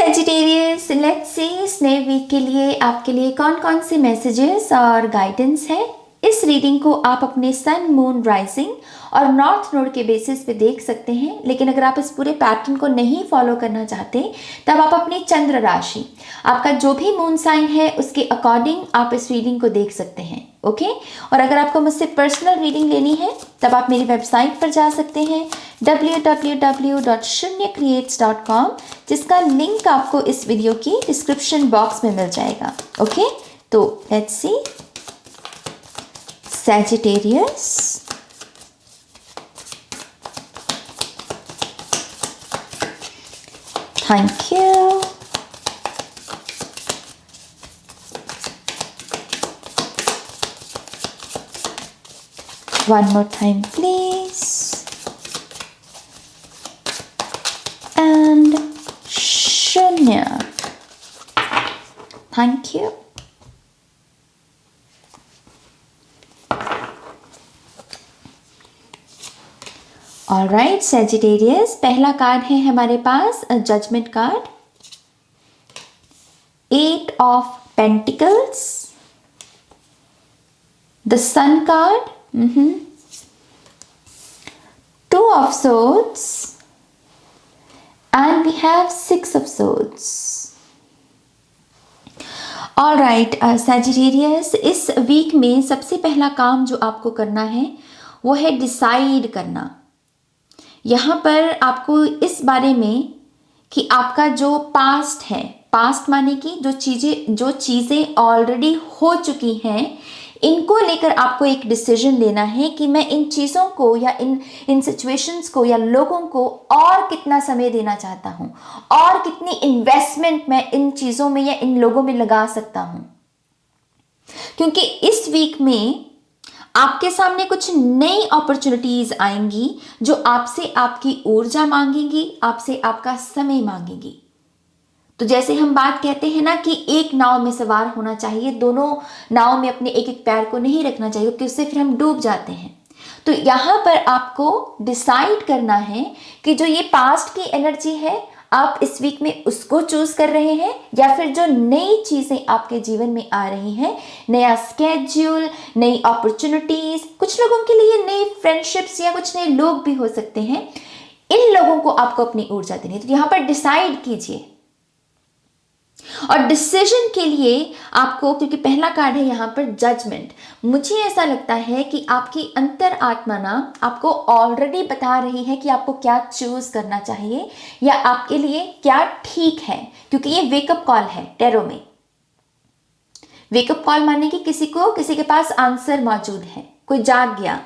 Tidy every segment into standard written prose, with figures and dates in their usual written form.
Sagittarius, let's see इस नए week के लिए आपके लिए कौन कौन से मैसेजेस और गाइडेंस है। इस रीडिंग को आप अपने सन, मून, राइजिंग और नॉर्थ नोड के बेसिस पे देख सकते हैं, लेकिन अगर आप इस पूरे पैटर्न को नहीं फॉलो करना चाहते तब आप अपनी चंद्र राशि, आपका जो भी मून साइन है उसके अकॉर्डिंग आप इस रीडिंग को देख सकते हैं। ओके और अगर आपको मुझसे पर्सनल रीडिंग लेनी है तब आप मेरी वेबसाइट पर जा सकते हैं www.shunyacreates.com, जिसका लिंक आपको इस वीडियो की डिस्क्रिप्शन बॉक्स में मिल जाएगा। ओके तो let's see Sagittarius, thank you. One more time please. And Shunya, thank you. Alright Sagittarius, पहला कार्ड है हमारे पास judgement card, 8 of pentacles, the sun card, 2 of swords and we have 6 of swords. Alright Sagittarius, इस week में सबसे पहला काम जो आपको करना है वो है डिसाइड करना। यहाँ पर आपको इस बारे में कि आपका जो पास्ट है, पास्ट माने कि जो चीज़ें ऑलरेडी हो चुकी हैं, इनको लेकर आपको एक डिसीजन लेना है कि मैं इन चीज़ों को या इन सिचुएशंस को या लोगों को और कितना समय देना चाहता हूँ और कितनी इन्वेस्टमेंट मैं इन चीज़ों में या इन लोगों में लगा सकता हूँ। क्योंकि इस वीक में आपके सामने कुछ नई अपॉर्चुनिटीज आएंगी जो आपसे आपकी ऊर्जा मांगेंगी, आपसे आपका समय मांगेंगी। तो जैसे हम बात कहते हैं ना कि एक नाव में सवार होना चाहिए, दोनों नाव में अपने एक एक पैर को नहीं रखना चाहिए क्योंकि उससे फिर हम डूब जाते हैं। तो यहाँ पर आपको डिसाइड करना है कि जो ये पास्ट की एनर्जी है आप इस वीक में उसको चूज कर रहे हैं या फिर जो नई चीजें आपके जीवन में आ रही हैं, नया स्केड्यूल, नई अपॉर्चुनिटीज, कुछ लोगों के लिए नई फ्रेंडशिप्स या कुछ नए लोग भी हो सकते हैं, इन लोगों को आपको अपनी ऊर्जा देनी है। तो यहां पर डिसाइड कीजिए और डिसीजन के लिए आपको, क्योंकि पहला कार्ड है यहाँ पर जजमेंट, मुझे ऐसा लगता है कि आपकी अंतर आत्मा ना आपको ऑलरेडी बता रही है कि आपको क्या चूज करना चाहिए या आपके लिए क्या ठीक है। क्योंकि ये वेकअप कॉल है टैरो में। वेकअप कॉल माने कि किसी के पास आंसर मौजूद है, कोई जाग गया।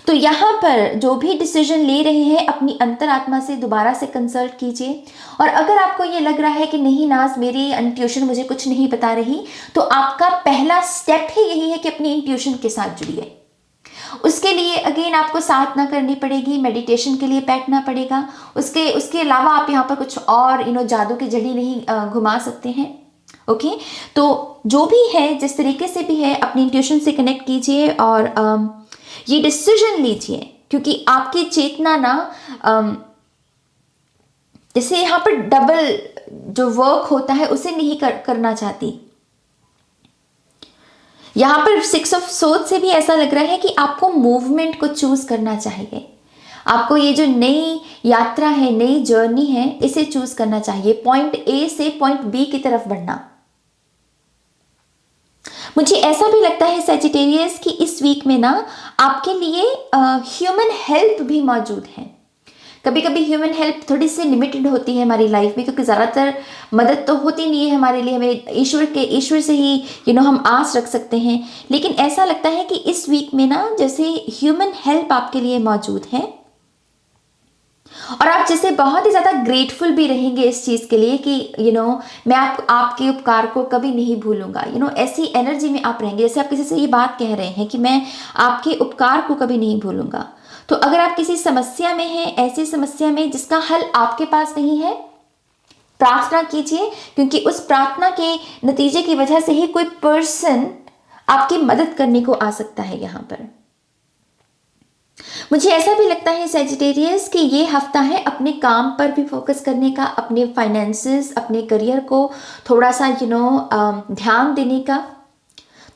तो यहाँ पर जो भी डिसीजन ले रहे हैं अपनी अंतरात्मा से दोबारा से कंसल्ट कीजिए। और अगर आपको ये लग रहा है कि नहीं नाज, मेरी इंट्यूशन मुझे कुछ नहीं बता रही, तो आपका पहला स्टेप ही यही है कि अपनी इंट्यूशन के साथ जुड़िए। उसके लिए अगेन आपको साधना करनी पड़ेगी, मेडिटेशन के लिए बैठना पड़ेगा। उसके अलावा आप यहाँ पर कुछ और जादू की जड़ी नहीं घुमा सकते हैं। ओके तो जो भी है, जिस तरीके से भी है, अपनी इंट्यूशन से कनेक्ट कीजिए और ये डिसीजन लीजिए। क्योंकि आपकी चेतना ना जैसे यहाँ पर डबल जो वर्क होता है उसे नहीं करना चाहती। यहाँ पर 6 ऑफ सोर्ड्स से भी ऐसा लग रहा है कि आपको मूवमेंट को चूज करना चाहिए। आपको ये जो नई यात्रा है, नई जर्नी है, इसे चूज करना चाहिए। पॉइंट ए से पॉइंट बी की तरफ बढ़ना। मुझे ऐसा भी लगता है सेजिटेरियस कि इस वीक में ना आपके लिए ह्यूमन हेल्प भी मौजूद है। कभी कभी ह्यूमन हेल्प थोड़ी सी लिमिटेड होती है हमारी लाइफ में, क्योंकि ज़्यादातर मदद तो होती नहीं है हमारे लिए। हमें ईश्वर से ही हम आस रख सकते हैं। लेकिन ऐसा लगता है कि इस वीक में ना जैसे ह्यूमन हेल्प आपके लिए मौजूद है और आप जैसे बहुत ही ज़्यादा ग्रेटफुल भी रहेंगे इस चीज़ के लिए कि मैं आपके उपकार को कभी नहीं भूलूंगा। ऐसी एनर्जी में आप रहेंगे जैसे आप किसी से ये बात कह रहे हैं कि मैं आपके उपकार को कभी नहीं भूलूंगा। तो अगर आप किसी समस्या में हैं, ऐसी समस्या में जिसका हल आपके पास नहीं है, प्रार्थना कीजिए, क्योंकि उस प्रार्थना के नतीजे की वजह से ही कोई पर्सन आपकी मदद करने को आ सकता है यहाँ पर। मुझे ऐसा भी लगता है सैजिटेरियस कि ये हफ्ता है अपने काम पर भी फोकस करने का, अपने फाइनेंसेस, अपने करियर को थोड़ा सा ध्यान देने का,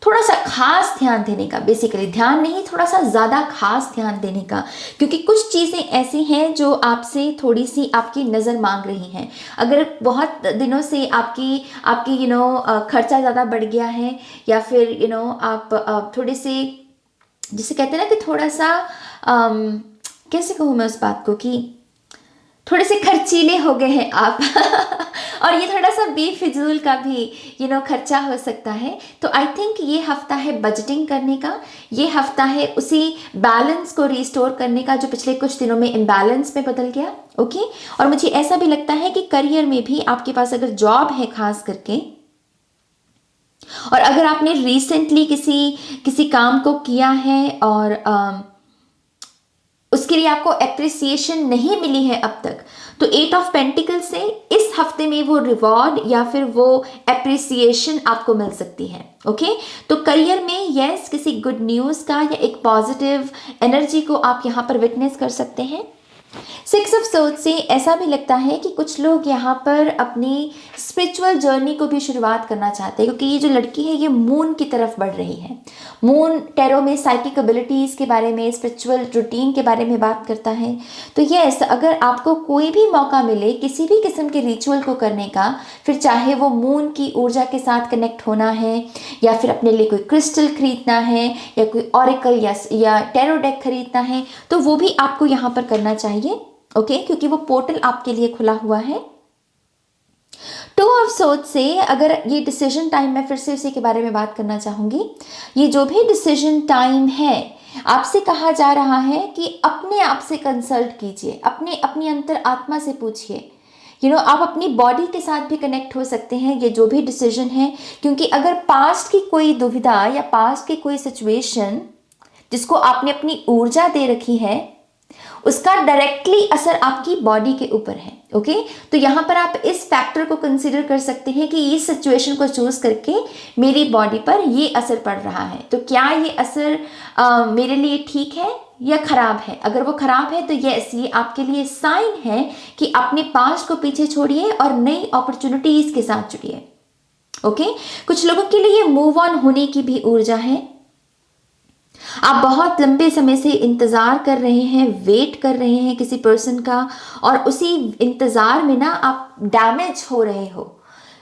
थोड़ा सा खास ध्यान देने का, बेसिकली ध्यान नहीं, थोड़ा सा ज़्यादा खास ध्यान देने का, क्योंकि कुछ चीज़ें ऐसी हैं जो आपसे थोड़ी सी आपकी नज़र मांग रही हैं। अगर बहुत दिनों से आपकी आपकी खर्चा ज़्यादा बढ़ गया है, या फिर आप थोड़े से, जिसे कहते हैं ना कि थोड़ा सा कैसे कहूँ मैं उस बात को, कि थोड़े से खर्चीले हो गए हैं आप और ये थोड़ा सा बेफिजूल का भी खर्चा हो सकता है। तो आई थिंक ये हफ्ता है बजटिंग करने का, ये हफ्ता है उसी बैलेंस को रिस्टोर करने का जो पिछले कुछ दिनों में इम्बैलेंस में बदल गया। ओके, और मुझे ऐसा भी लगता है कि करियर में भी आपके पास अगर जॉब है खास करके, और अगर आपने रिसेंटली किसी किसी काम को किया है और उसके लिए आपको एप्रिसिएशन नहीं मिली है अब तक, तो 8 ऑफ पेंटिकल से इस हफ्ते में वो रिवॉर्ड या फिर वो एप्रिसिएशन आपको मिल सकती है। ओके, तो करियर में यस, किसी गुड न्यूज़ का या एक पॉजिटिव एनर्जी को आप यहाँ पर विटनेस कर सकते हैं। 6 ऑफ सोर्ड्स से ऐसा भी लगता है कि कुछ लोग यहाँ पर अपनी स्पिरिचुअल जर्नी को भी शुरुआत करना चाहते हैं, क्योंकि ये जो लड़की है ये मून की तरफ बढ़ रही है। मून टैरो में साइकिक एबिलिटीज़ के बारे में, स्पिरिचुअल रूटीन के बारे में बात करता है। तो यस, अगर आपको कोई भी मौका मिले किसी भी किस्म के रिचुअल को करने का, फिर चाहे वो मून की ऊर्जा के साथ कनेक्ट होना है, या फिर अपने लिए कोई क्रिस्टल खरीदना है, या कोई ऑरिकल या टैरो डेक खरीदना है, तो वो भी आपको यहाँ पर करना चाहिए। ओके, क्योंकि वो पोर्टल आपके लिए खुला हुआ है। 2 ऑफ सोर्ड्स से अगर ये डिसीजन टाइम, मैं फिर से उसी के बारे में बात करना चाहूँगी। ये जो भी डिसीजन टाइम है, आपसे कहा जा रहा है कि अपने आप से कंसल्ट कीजिए, अपनी अंतर आत्मा से पूछिए। आप अपनी बॉडी के साथ भी कनेक्ट हो सकते हैं, ये जो भी डिसीजन है, क्योंकि अगर पास्ट की कोई दुविधा या पास्ट की कोई सिचुएशन जिसको आपने अपनी ऊर्जा दे रखी है, उसका डायरेक्टली असर आपकी बॉडी के ऊपर है। ओके, तो यहाँ पर आप इस फैक्टर को कंसीडर कर सकते हैं कि इस सिचुएशन को चूज करके मेरी बॉडी पर ये असर पड़ रहा है, तो क्या ये असर मेरे लिए ठीक है या खराब है। अगर वो खराब है तो यस, ये आपके लिए साइन है कि अपने पास्ट को पीछे छोड़िए और नई अपॉर्चुनिटीज के साथ जुड़िए। ओके, कुछ लोगों के लिए मूव ऑन होने की भी ऊर्जा है। आप बहुत लंबे समय से इंतज़ार कर रहे हैं, वेट कर रहे हैं किसी पर्सन का, और उसी इंतज़ार में ना आप डैमेज हो रहे हो,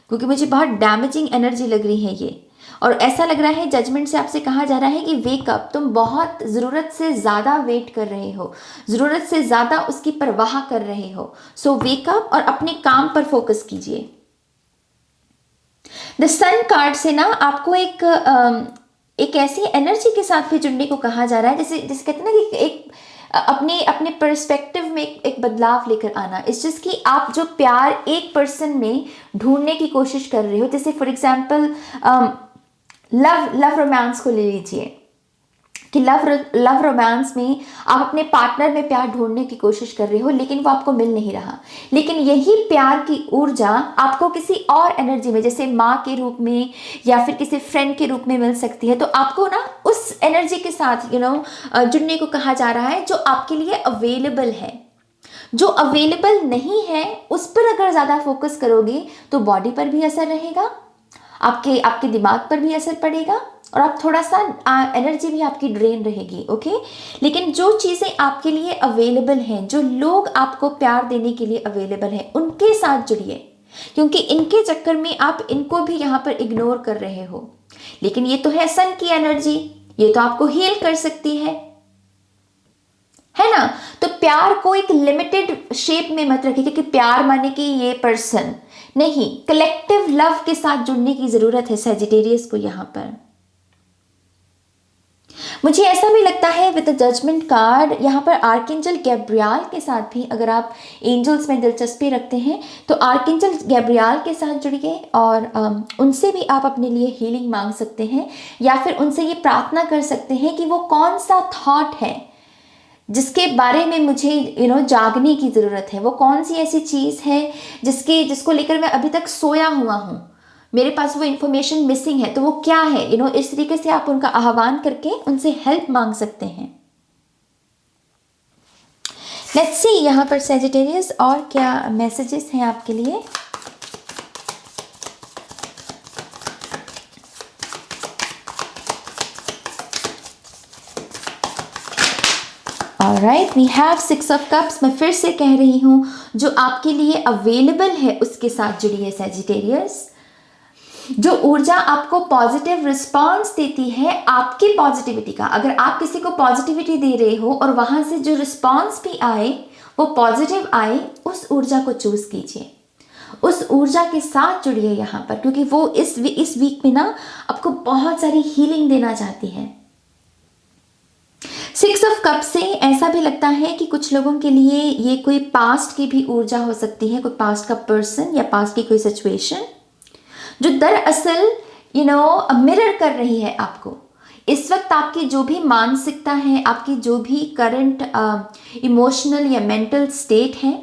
क्योंकि मुझे बहुत डैमेजिंग एनर्जी लग रही है ये। और ऐसा लग रहा है जजमेंट से आपसे कहा जा रहा है कि वेक अप, तुम बहुत ज़रूरत से ज़्यादा वेट कर रहे हो, ज़रूरत से ज़्यादा उसकी परवाह कर रहे हो। सो वेक अप और अपने काम पर फोकस कीजिए। द सन कार्ड से ना आपको एक ऐसी एनर्जी के साथ भी जुड़ने को कहा जा रहा है, जैसे जैसे कहते हैं ना कि एक अपने अपने पर्सपेक्टिव में एक बदलाव लेकर आना। इस चीज़ कि आप जो प्यार एक पर्सन में ढूंढने की कोशिश कर रहे हो, जैसे फॉर एग्जांपल लव रोमांस को ले लीजिए कि लव रोमांस में आप अपने पार्टनर में प्यार ढूंढने की कोशिश कर रहे हो, लेकिन वो आपको मिल नहीं रहा। लेकिन यही प्यार की ऊर्जा आपको किसी और एनर्जी में, जैसे माँ के रूप में या फिर किसी फ्रेंड के रूप में मिल सकती है। तो आपको ना उस एनर्जी के साथ जुड़ने को कहा जा रहा है जो आपके लिए अवेलेबल है। जो अवेलेबल नहीं है उस पर अगर ज़्यादा फोकस करोगे तो बॉडी पर भी असर रहेगा, आपके आपके दिमाग पर भी असर पड़ेगा, और आप थोड़ा सा एनर्जी भी आपकी ड्रेन रहेगी। ओके, लेकिन जो चीज़ें आपके लिए अवेलेबल हैं, जो लोग आपको प्यार देने के लिए अवेलेबल हैं, उनके साथ जुड़िए, क्योंकि इनके चक्कर में आप इनको भी यहाँ पर इग्नोर कर रहे हो। लेकिन ये तो है सन की एनर्जी, ये तो आपको हील कर सकती है ना। तो प्यार को एक लिमिटेड शेप में मत रखिए, क्योंकि प्यार माने कि ये पर्सन नहीं, कलेक्टिव लव के साथ जुड़ने की जरूरत है सैजिटेरियस को यहाँ पर। मुझे ऐसा भी लगता है विद द जजमेंट कार्ड यहाँ पर आर्कएंजल गैब्रियल के साथ भी, अगर आप एंजल्स में दिलचस्पी रखते हैं तो आर्कएंजल गैब्रियल के साथ जुड़िए, और उनसे भी आप अपने लिए हीलिंग मांग सकते हैं, या फिर उनसे ये प्रार्थना कर सकते हैं कि वो कौन सा थॉट है जिसके बारे में मुझे जागने की ज़रूरत है, वो कौन सी ऐसी चीज़ है जिसको लेकर मैं अभी तक सोया हुआ हूँ, मेरे पास वो इन्फॉर्मेशन मिसिंग है, तो वो क्या है। इस तरीके से आप उनका आह्वान करके उनसे हेल्प मांग सकते हैं। लेट्स सी यहाँ पर सैजिटेरियस और क्या मैसेजेस हैं आपके लिए। Alright, we have 6 of cups. मैं फिर से कह रही हूँ, जो आपके लिए अवेलेबल है उसके साथ जुड़िए सैजिटेरियस। जो ऊर्जा आपको पॉजिटिव रिस्पॉन्स देती है आपकी पॉजिटिविटी का, अगर आप किसी को पॉजिटिविटी दे रहे हो और वहां से जो रिस्पॉन्स भी आए वो पॉजिटिव आए, उस ऊर्जा को चूज कीजिए, उस ऊर्जा के साथ जुड़िए यहाँ पर, क्योंकि वो इस वीक में ना आपको बहुत सारी हीलिंग देना चाहती है। 6 ऑफ कप से ऐसा भी लगता है कि कुछ लोगों के लिए ये कोई पास्ट की भी ऊर्जा हो सकती है, कोई पास्ट का पर्सन या पास्ट की कोई सिचुएशन जो दरअसल मिरर कर रही है आपको। इस वक्त आपकी जो भी मानसिकता है, आपकी जो भी करंट इमोशनल या मेंटल स्टेट है,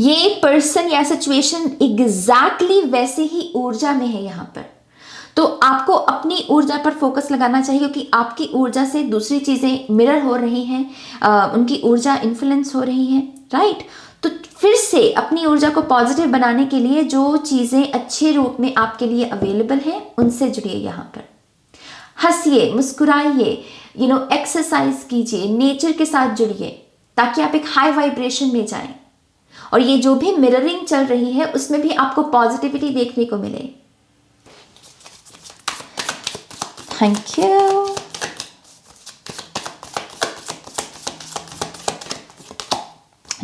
ये पर्सन या सिचुएशन एग्जैक्टली वैसे ही ऊर्जा में है यहाँ पर। तो आपको अपनी ऊर्जा पर फोकस लगाना चाहिए, क्योंकि आपकी ऊर्जा से दूसरी चीज़ें मिरर हो रही हैं, उनकी ऊर्जा इन्फ्लुएंस हो रही है, राइट। तो फिर से अपनी ऊर्जा को पॉजिटिव बनाने के लिए जो चीज़ें अच्छे रूप में आपके लिए अवेलेबल हैं उनसे जुड़िए यहाँ पर। हंसिए, मुस्कुराइए, एक्सरसाइज कीजिए, नेचर के साथ जुड़िए, ताकि आप एक हाई वाइब्रेशन में जाएं और ये जो भी मिररिंग चल रही है उसमें भी आपको पॉजिटिविटी देखने को मिले। Thank you.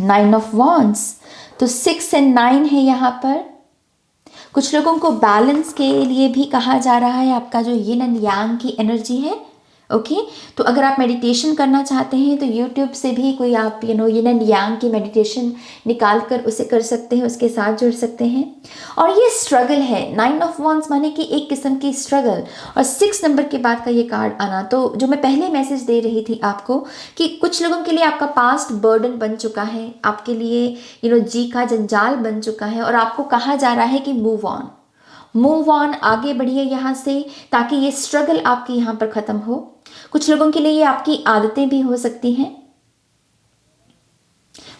Nine of wands, तो 6 और 9 है यहाँ पर। कुछ लोगों को बैलेंस के लिए भी कहा जा रहा है, आपका जो यिन एंड यांग की एनर्जी है। ओके, तो अगर आप मेडिटेशन करना चाहते हैं तो यूट्यूब से भी कोई आप यिन एंड यांग की मेडिटेशन निकाल कर उसे कर सकते हैं, उसके साथ जुड़ सकते हैं। और ये स्ट्रगल है, 9 ऑफ वॉन्ड्स माने कि एक किस्म की स्ट्रगल, और 6 नंबर के बाद का ये कार्ड आना, तो जो मैं पहले मैसेज दे रही थी आपको कि कुछ लोगों के लिए आपका पास्ट बर्डन बन चुका है, आपके लिए जी का जंजाल बन चुका है, और आपको कहा जा रहा है कि मूव ऑन, आगे बढ़िए यहाँ से, ताकि ये स्ट्रगल आपके यहाँ पर ख़त्म हो। कुछ लोगों के लिए ये आपकी आदतें भी हो सकती हैं,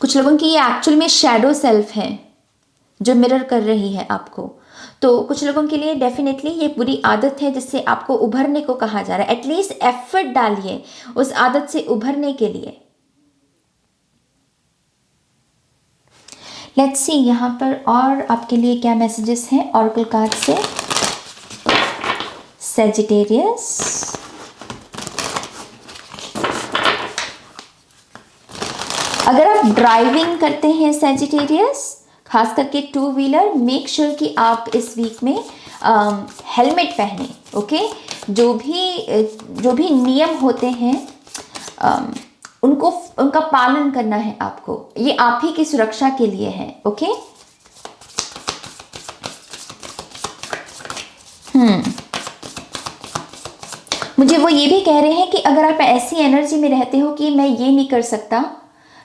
कुछ लोगों की ये एक्चुअल में शैडो सेल्फ है जो मिरर कर रही है आपको। तो कुछ लोगों के लिए डेफिनेटली ये बुरी आदत है जिससे आपको उभरने को कहा जा रहा है। एटलीस्ट एफर्ट डालिए उस आदत से उभरने के लिए। लेट्स सी यहाँ पर और आपके लिए क्या मैसेजेस हैं ऑरेकल कार्ड से। सैजिटेरियस, अगर आप ड्राइविंग करते हैं सैजिटेरियस, खास करके 2 व्हीलर, मेक श्योर कि आप इस वीक में हेलमेट पहने। ओके, जो भी नियम होते हैं उनका पालन करना है आपको, ये आप ही की सुरक्षा के लिए है। ओके, मुझे वो ये भी कह रहे हैं कि अगर आप ऐसी एनर्जी में रहते हो कि मैं ये नहीं कर सकता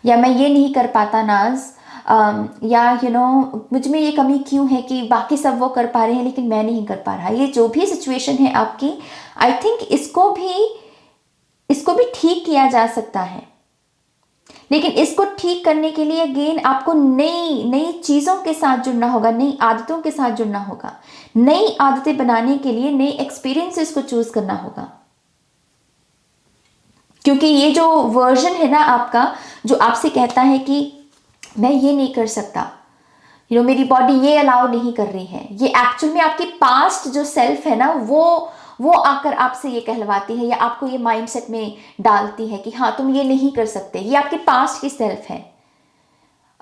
या मैं ये नहीं कर पाता नाज, या मुझ में ये कमी क्यों है कि बाकी सब वो कर पा रहे हैं लेकिन मैं नहीं कर पा रहा, ये जो भी सिचुएशन है आपकी, आई थिंक इसको भी ठीक किया जा सकता है। लेकिन इसको ठीक करने के लिए अगेन आपको नई चीज़ों के साथ जुड़ना होगा, नई आदतों के साथ जुड़ना होगा। नई आदतें बनाने के लिए नए एक्सपीरियंसेस को चूज करना होगा, क्योंकि ये जो वर्जन है ना आपका, जो आपसे कहता है कि मैं ये नहीं कर सकता, मेरी बॉडी ये अलाउ नहीं कर रही है, ये एक्चुअल में आपकी पास्ट जो सेल्फ है ना, वो आकर आपसे ये कहलवाती है या आपको ये माइंडसेट में डालती है कि हाँ तुम ये नहीं कर सकते। ये आपकी पास्ट की सेल्फ है।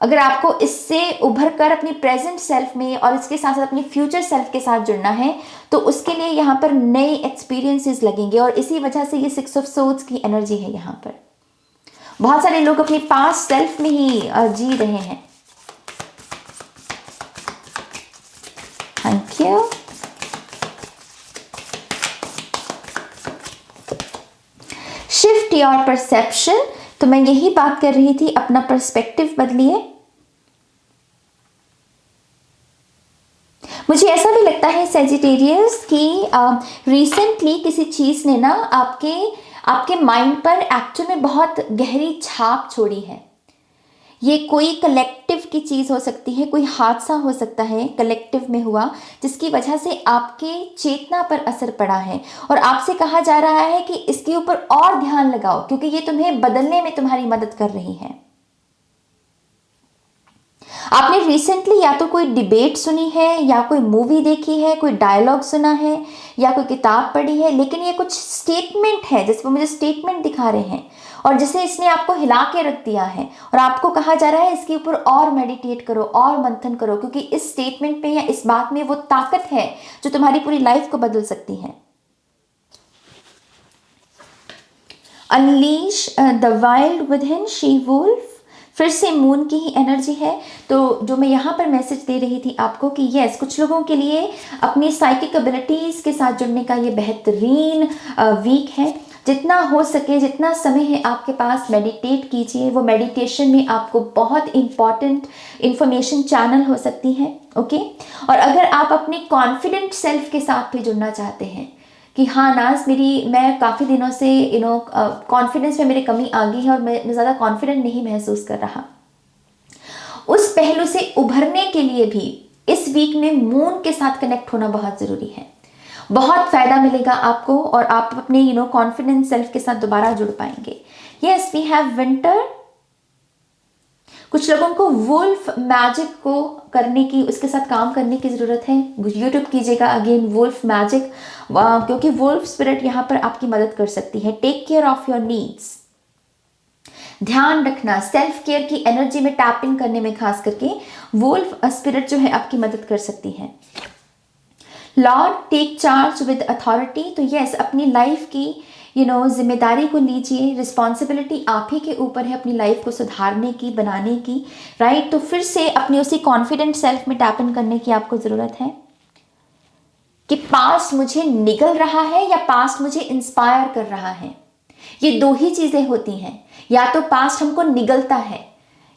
अगर आपको इससे उभर कर अपनी प्रेजेंट सेल्फ में और इसके साथ साथ अपनी फ्यूचर सेल्फ के साथ जुड़ना है, तो उसके लिए यहाँ पर नए एक्सपीरियंसेस लगेंगे, और इसी वजह से ये 6 ऑफ सोर्ड्स की एनर्जी है। यहाँ पर बहुत सारे लोग अपनी पास्ट सेल्फ में ही जी रहे हैं। Thank you. Shift your perception, तो मैं यही बात कर रही थी, अपना पर्सपेक्टिव बदलिए। मुझे ऐसा भी लगता है सैजिटेरियस कि रिसेंटली किसी चीज़ ने ना आपके आपके माइंड पर एक्चुअल में बहुत गहरी छाप छोड़ी है। ये कोई कलेक्टिव की चीज़ हो सकती है, कोई हादसा हो सकता है कलेक्टिव में हुआ, जिसकी वजह से आपके चेतना पर असर पड़ा है और आपसे कहा जा रहा है कि इसके ऊपर और ध्यान लगाओ, क्योंकि ये तुम्हें बदलने में तुम्हारी मदद कर रही है। आपने रिसेंटली या तो कोई डिबेट सुनी है, या कोई मूवी देखी है, कोई डायलॉग सुना है, या कोई किताब पढ़ी है, लेकिन ये कुछ स्टेटमेंट है, जैसे वो मुझे स्टेटमेंट दिखा रहे हैं और जैसे इसने आपको हिला के रख दिया है और आपको कहा जा रहा है इसके ऊपर और मेडिटेट करो और मंथन करो, क्योंकि इस स्टेटमेंट पे या इस बात में वो ताकत है जो तुम्हारी पूरी लाइफ को बदल सकती है। Unleash the wild within, she wolf, फिर से मून की ही एनर्जी है। तो जो मैं यहाँ पर मैसेज दे रही थी आपको कि यस, कुछ लोगों के लिए अपनी साइकिक एबिलिटीज़ के साथ जुड़ने का ये बेहतरीन वीक है। जितना हो सके, जितना समय है आपके पास, मेडिटेट कीजिए। वो मेडिटेशन में आपको बहुत इंपॉर्टेंट इंफॉर्मेशन चैनल हो सकती है। ओके, और अगर आप अपने कॉन्फिडेंट सेल्फ के साथ भी जुड़ना चाहते हैं कि हाँ नाज, मैं काफ़ी दिनों से कॉन्फिडेंस में मेरी कमी आ गई है और मैं ज़्यादा कॉन्फिडेंट नहीं महसूस कर रहा, उस पहलू से उभरने के लिए भी इस वीक में मून के साथ कनेक्ट होना बहुत ज़रूरी है। बहुत फ़ायदा मिलेगा आपको और आप अपने कॉन्फिडेंस सेल्फ के साथ दोबारा जुड़ पाएंगे। Yes, we have winter. कुछ लोगों को वुल्फ मैजिक को करने की, उसके साथ काम करने की ज़रूरत है। यूट्यूब कीजिएगा अगेन वुल्फ मैजिक, क्योंकि वुल्फ स्पिरिट यहाँ पर आपकी मदद कर सकती है। Take care of your needs, ध्यान रखना, सेल्फ केयर की एनर्जी में टैप इन करने में खास करके वुल्फ स्पिरिट जो है आपकी मदद कर सकती है। Lord take charge with authority, तो यस, अपनी लाइफ की जिम्मेदारी को लीजिए। रिस्पॉन्सिबिलिटी आप ही के ऊपर है अपनी लाइफ को सुधारने की, बनाने की, राइट। तो फिर से अपनी उसी कॉन्फिडेंट सेल्फ में टैप इन करने की आपको ज़रूरत है कि पास्ट मुझे निगल रहा है या पास्ट मुझे इंस्पायर कर रहा है। ये दो ही चीज़ें होती हैं, या तो पास्ट हमको निगलता है,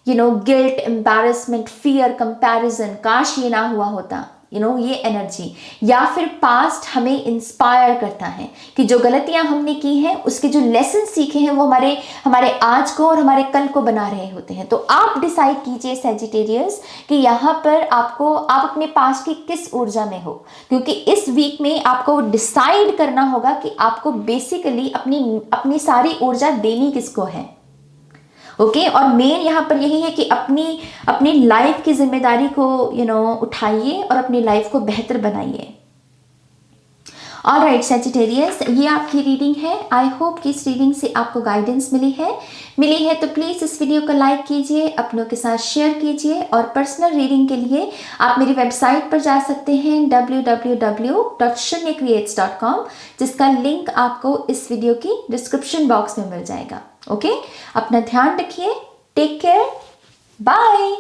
गिल्ट, एम्बैरेसमेंट, फियर, कंपैरिजन, काश ये ना हुआ होता, ये एनर्जी, या फिर पास्ट हमें इंस्पायर करता है कि जो गलतियां हमने की हैं उसके जो लेसन सीखे हैं वो हमारे आज को और हमारे कल को बना रहे होते हैं। तो आप डिसाइड कीजिए सैजिटेरियस कि यहाँ पर आप अपने पास्ट की किस ऊर्जा में हो, क्योंकि इस वीक में आपको डिसाइड करना होगा कि आपको बेसिकली अपनी सारी ऊर्जा देनी किसको है। ओके, और मेन यहाँ पर यही है कि अपनी लाइफ की जिम्मेदारी को उठाइए और अपनी लाइफ को बेहतर बनाइए। ऑलराइट सैजिटेरियस, ये आपकी रीडिंग है। आई होप कि इस रीडिंग से आपको गाइडेंस मिली है तो प्लीज़ इस वीडियो को लाइक कीजिए, अपनों के साथ शेयर कीजिए और पर्सनल रीडिंग के लिए आप मेरी वेबसाइट पर जा सकते हैं www.shunyacreates.com, जिसका लिंक आपको इस वीडियो की डिस्क्रिप्शन बॉक्स में मिल जाएगा। ओके, अपना ध्यान रखिए, टेक केयर, बाय।